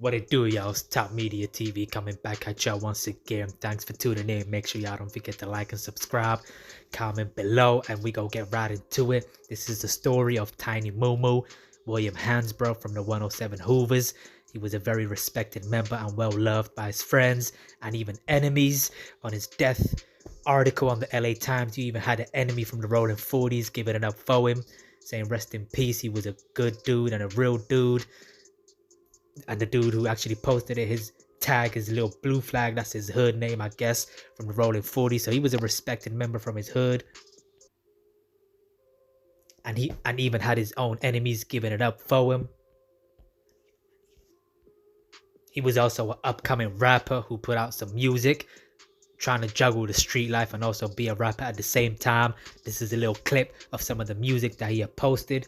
What it do, y'all? It's Top Media TV coming back at y'all once again. Thanks for tuning in. Make sure y'all don't forget to like and subscribe. Comment below, and we go get right into it. This is the story of Tiny MooMoo, William Hansbrough from the 107 Hoovers. He was a very respected member and well loved by his friends and even enemies. On his death article on the LA Times, you even had an enemy from the Rolling 40s giving it up for him, saying rest in peace. He was a good dude and a real dude. And the dude who actually posted it, his tag is a little blue flag. That's his hood name, I guess, from the Rolling 40. So he was a respected member from his hood. And he even had his own enemies giving it up for him. He was also an upcoming rapper who put out some music, trying to juggle the street life and also be a rapper at the same time. This is a little clip of some of the music that he had posted.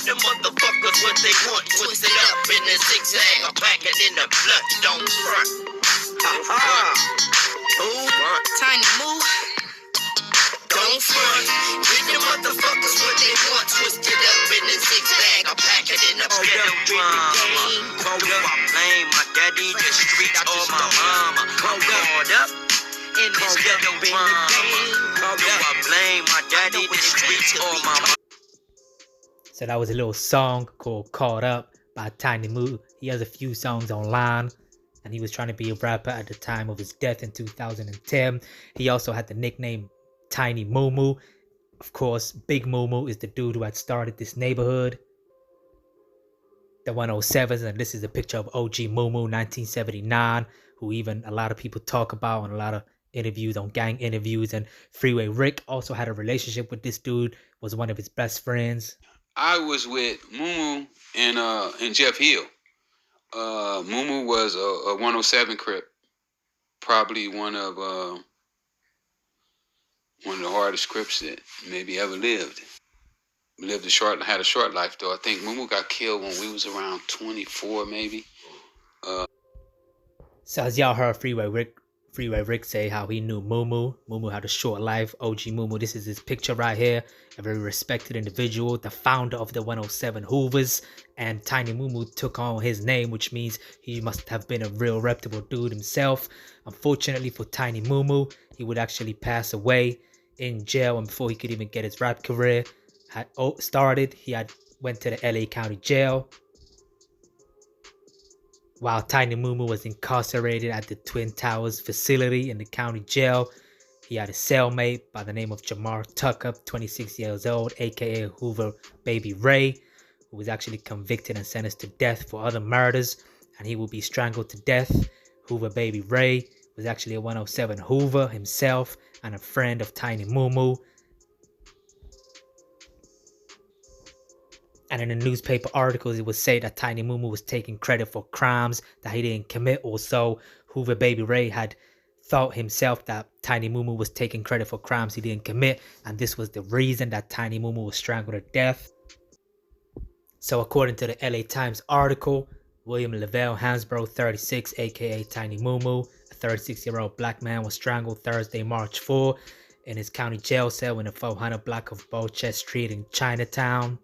The motherfuckers what they want, twist it up in the zigzag, or pack it in the blood, don't front. Tiny Moo, don't front. Give the motherfuckers what they want, twist it up in the zigzag, or pack it in the blood, don't do I blame my daddy, the streets, or my mama. I'm caught up in this ghetto drama. Do I blame my daddy, the streets, or my mama? So that was a little song called Caught Up by Tiny Moo. He has a few songs online, and he was trying to be a rapper at the time of his death in 2010. He also had the nickname Tiny MooMoo. Of course, Big MooMoo is the dude who had started this neighborhood, the 107s, and this is a picture of OG MooMoo 1979, who even a lot of people talk about in a lot of interviews, on gang interviews. And Freeway Rick also had a relationship with this dude, was one of his best friends. I was with MooMoo and Jeff Hill. MooMoo was a 107 Crip, probably one of the hardest Crips that maybe ever lived. Had a short life though. I think MooMoo got killed when we was around 24, maybe. So as y'all heard Freeway Rick say how he knew MooMoo. MooMoo had a short life. OG MooMoo. This is his picture right here. A very respected individual, the founder of the 107 Hoovers. And Tiny MooMoo took on his name, which means he must have been a real reputable dude himself. Unfortunately for Tiny MooMoo, he would actually pass away in jail, and before he could even get his rap career had started, he had went to the LA County Jail. While Tiny MooMoo was incarcerated at the Twin Towers facility in the county jail, he had a cellmate by the name of Jamar Tucker, 26 years old, aka Hoover Baby Ray, who was actually convicted and sentenced to death for other murders, and he will be strangled to death. Hoover Baby Ray was actually a 107 Hoover himself and a friend of Tiny MooMoo. And in the newspaper articles, it would say that Tiny MooMoo was taking credit for crimes that he didn't commit. Also, Hoover Baby Ray had thought himself that Tiny MooMoo was taking credit for crimes he didn't commit, and this was the reason that Tiny MooMoo was strangled to death. So according to the LA Times article, William Lavelle Hansbrough, 36, aka Tiny MooMoo, a 36-year-old black man, was strangled Thursday, March 4 in his county jail cell in the 400 block of Beauchamp Street in Chinatown.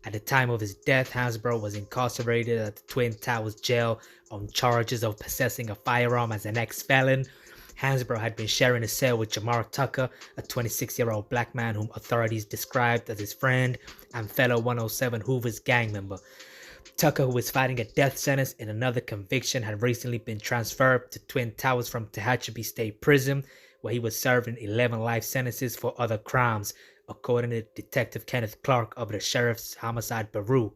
At the time of his death, Hansbrough was incarcerated at the Twin Towers jail on charges of possessing a firearm as an ex-felon. Hansbrough had been sharing a cell with Jamar Tucker, a 26-year-old black man whom authorities described as his friend and fellow 107 Hoover's gang member. Tucker, who was fighting a death sentence in another conviction, had recently been transferred to Twin Towers from Tehachapi State Prison, where he was serving 11 life sentences for other crimes, according to Detective Kenneth Clark of the Sheriff's Homicide Bureau.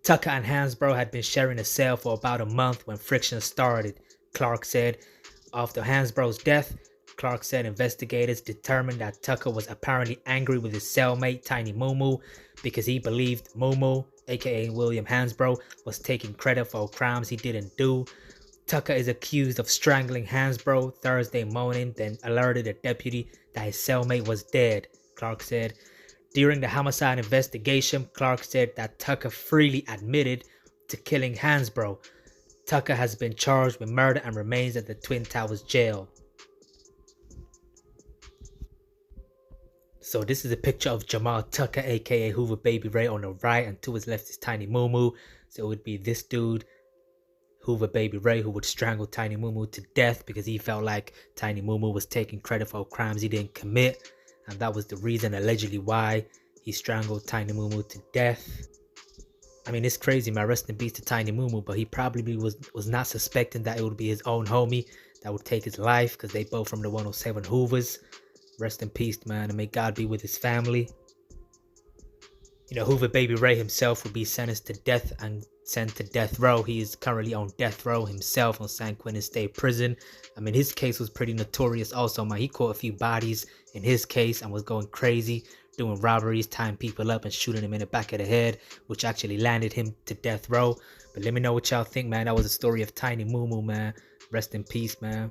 Tucker and Hansbrough had been sharing a cell for about a month when friction started, Clark said. After Hansbrough's death, Clark said investigators determined that Tucker was apparently angry with his cellmate Tiny MooMoo because he believed MooMoo, aka William Hansbrough, was taking credit for crimes he didn't do. Tucker is accused of strangling Hansbrough Thursday morning, then alerted a deputy that his cellmate was dead, Clark said. During the homicide investigation, Clark said that Tucker freely admitted to killing Hansbrough. Tucker has been charged with murder and remains at the Twin Towers jail. So this is a picture of Jamal Tucker, aka Hoover Baby Ray, on the right, and to his left is Tiny MooMoo. So it would be this dude, Hoover Baby Ray, who would strangle Tiny MooMoo to death because he felt like Tiny MooMoo was taking credit for crimes he didn't commit, and that was the reason allegedly why he strangled Tiny MooMoo to death. I mean, it's crazy, man. Rest in peace to Tiny MooMoo, but he probably was not suspecting that it would be his own homie that would take his life, because they both from the 107 Hoovers. Rest in peace, man, and may God be with his family. You know, Hoover Baby Ray himself would be sentenced to death and sent to death row. He is currently on death row himself on San Quentin State Prison. I mean, his case was pretty notorious also, man. He caught a few bodies in his case and was going crazy, doing robberies, tying people up and shooting them in the back of the head, which actually landed him to death row. But let me know what y'all think, man. That was the story of Tiny MooMoo, man. Rest in peace, man.